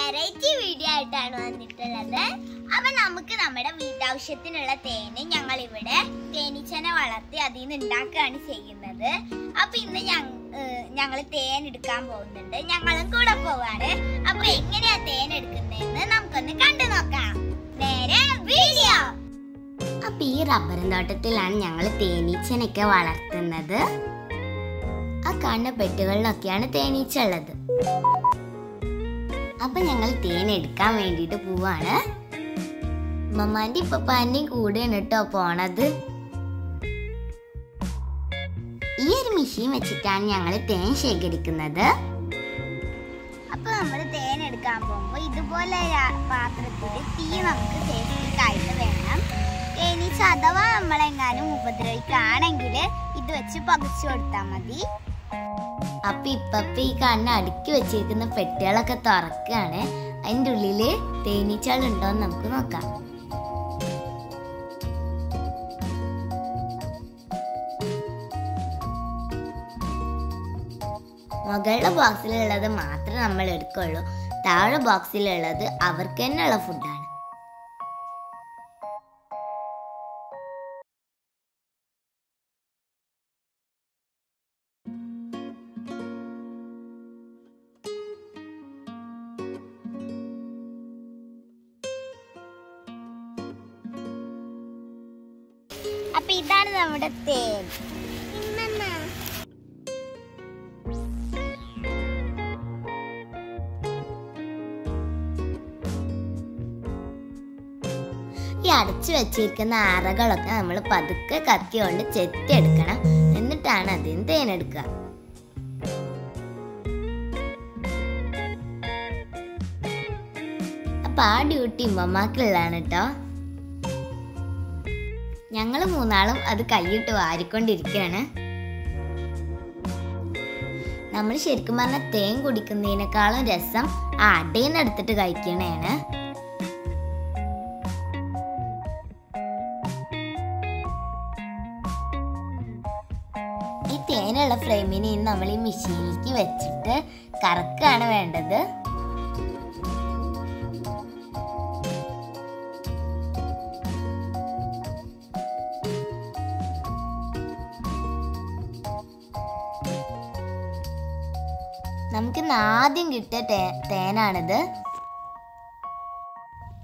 Variety video ആയിട്ടാണ് വന്നിട്ടുള്ളത്. അപ്പൊ നമുക്ക് നമ്മുടെ വീട്ടാവശ്യത്തിനുള്ള തേന് ഞങ്ങൾ ഇവിടെ തേനീച്ചനെ വളർത്തി അതിൽ നിന്ന് ഉണ്ടാക്കുകയാണ് ചെയ്യുന്നത്. അപ്പൊ ഇന്ന് ഞങ്ങൾ തേൻ എടുക്കാൻ പോകുന്നുണ്ട്. ഞങ്ങളും കൂടെ പോവാണ്. അപ്പൊ എങ്ങനെയാ തേൻ എടുക്കുന്നതെന്ന് നമുക്കൊന്ന് കണ്ടു നോക്കാം. നേരെ വീഡിയോ. അപ്പൊ ഈ റബ്ബർ തോട്ടത്തിലാണ് ഞങ്ങൾ തേനീച്ചനൊക്കെ വളർത്തുന്നത്. ആ കാണുന്ന പെട്ടുകളിലൊക്കെയാണ് തേനീച്ച ഉള്ളത്. അപ്പൊ ഞങ്ങൾ തേൻ എടുക്കാൻ വേണ്ടിട്ട് പോവാണ്. മമ്മാന്റെ ഇപ്പപ്പാന്റെയും കൂടെയാണ് കേട്ടോ പോണത്. ഈ ഒരു മെഷീൻ വെച്ചിട്ടാണ് ഞങ്ങൾ തേൻ ശേഖരിക്കുന്നത്. അപ്പൊ നമ്മൾ തേൻ എടുക്കാൻ പോകുമ്പോ ഇതുപോലെ പാത്രത്തിൽ തീ നമുക്ക് സേഫ്റ്റിക്കായിട്ട് വേണം. തേനീച്ച അഥവാ നമ്മളെങ്ങാനും ഉപദ്രവിക്കുകയാണെങ്കിൽ ഇത് വെച്ച് പകച്ചു കൊടുത്താൽ മതി. അപ്പൊ ഇപ്പപ്പ ഈ കാണുന്ന അടുക്കി വെച്ചിരിക്കുന്ന പെട്ടികളൊക്കെ തുറക്കാണ്. അതിൻ്റെ ഉള്ളില് തേനീച്ചകൾ ഉണ്ടോന്ന് നമുക്ക് നോക്കാം. മുകളിലെ ബോക്സിലുള്ളത് മാത്രമേ നമ്മൾ എടുക്കുള്ളൂ. താഴെ ബോക്സിലുള്ളത് അവർക്ക് തന്നെയുള്ള ഫുഡാണ്. അപ്പൊ ഇതാണ് നമ്മുടെ തേൻ. ഈ അടച്ചു വെച്ചിരിക്കുന്ന അറകളൊക്കെ നമ്മൾ പതുക്കെ കത്തി കൊണ്ട് ചെത്തിയെടുക്കണം. എന്നിട്ടാണ് അതിന് തേനെടുക്കുക. അപ്പൊ ആ ഡ്യൂട്ടി ഉമ്മമാക്കുള്ളതാണ് കേട്ടോ. ഞങ്ങൾ മൂന്നാളും അത് കൈയിട്ട് വാരിക്കൊണ്ടിരിക്കുകയാണ്. നമ്മൾ ശരിക്കും പറഞ്ഞാൽ തേൻ കുടിക്കുന്നതിനേക്കാളും രസം ആ അടയിൽ നിന്ന് എടുത്തിട്ട് കഴിക്കണേണ്. ഈ തേനുള്ള ഫ്രെയിമിനെ നമ്മൾ ഈ മെഷീനിലേക്ക് വെച്ചിട്ട് കറക്കുകയാണ് വേണ്ടത്. നമുക്ക് ആദ്യം കിട്ടിയ തേനാണിത്.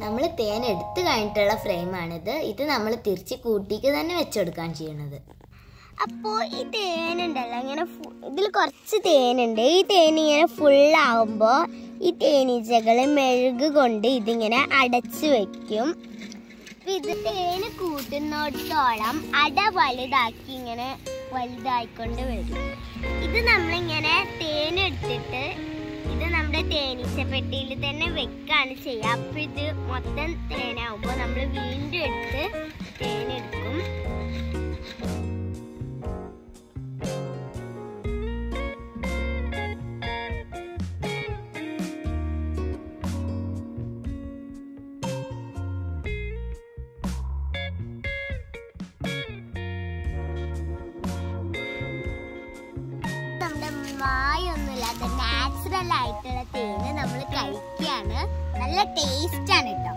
നമ്മൾ തേൻ എടുത്തു കഴിഞ്ഞിട്ടുള്ള ഫ്രെയിമാണിത്. ഇത് നമ്മൾ തിരിച്ച് കൂട്ടിക്ക് തന്നെ വെച്ചെടുക്കാൻ ചെയ്യണത്. അപ്പോൾ ഈ തേനുണ്ടല്ലോ ഇങ്ങനെ ഇതിൽ കുറച്ച് തേനുണ്ട്. ഈ തേൻ ഇങ്ങനെ ഫുള്ളാവുമ്പോൾ ഈ തേനീച്ചകൾ മെഴുക് കൊണ്ട് ഇതിങ്ങനെ അടച്ചു വെക്കും. ഇത് തേന് കൂട്ടുന്നിടത്തോളം അട വലുതാക്കി ഇങ്ങനെ വലുതായിക്കൊണ്ട് വരും. ഇത് നമ്മളിങ്ങനെ തേനെടുത്തിട്ട് ഇത് നമ്മുടെ തേനീച്ച പെട്ടിയിൽ തന്നെ വെക്കാണ് ചെയ്യുക. അപ്പം ഇത് മൊത്തം തേനാവുമ്പോൾ നമ്മൾ വീണ്ടും എടുത്ത് തേനെടുക്കും. മായൊന്നുമില്ലാത്ത നാച്ചുറൽ ആയിട്ടുള്ള തേന് നമ്മൾ കഴിക്കുകയാണ്. നല്ല ടേസ്റ്റ് ആണ് കേട്ടോ.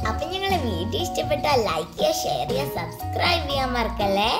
അപ്പൊ ഞങ്ങളെ വീഡിയോ ഇഷ്ടപ്പെട്ടാൽ ലൈക്ക് ചെയ്യുക, ഷെയർ ചെയ്യുക, സബ്സ്ക്രൈബ് ചെയ്യാൻ മറക്കല്ലേ.